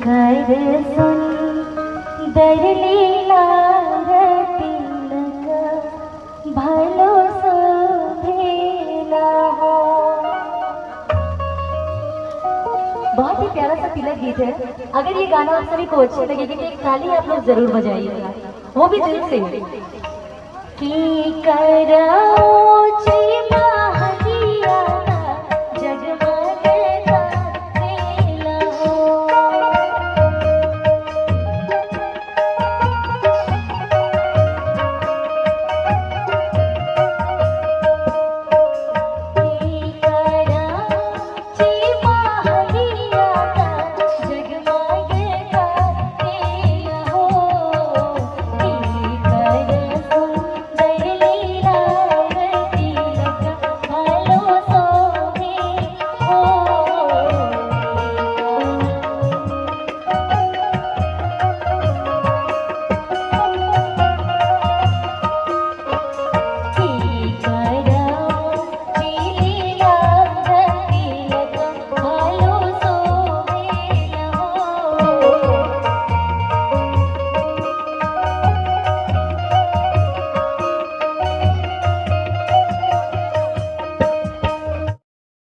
कर सुंदर लीला तिलक भलो शोभेला हो। बहुत ही प्यारा सा तिलक गीत है। अगर ये गाना आप सभी को अच्छे लगेगी तो एक ताली आप लोग जरूर बजाइएगा, वो भी दिल से। की करो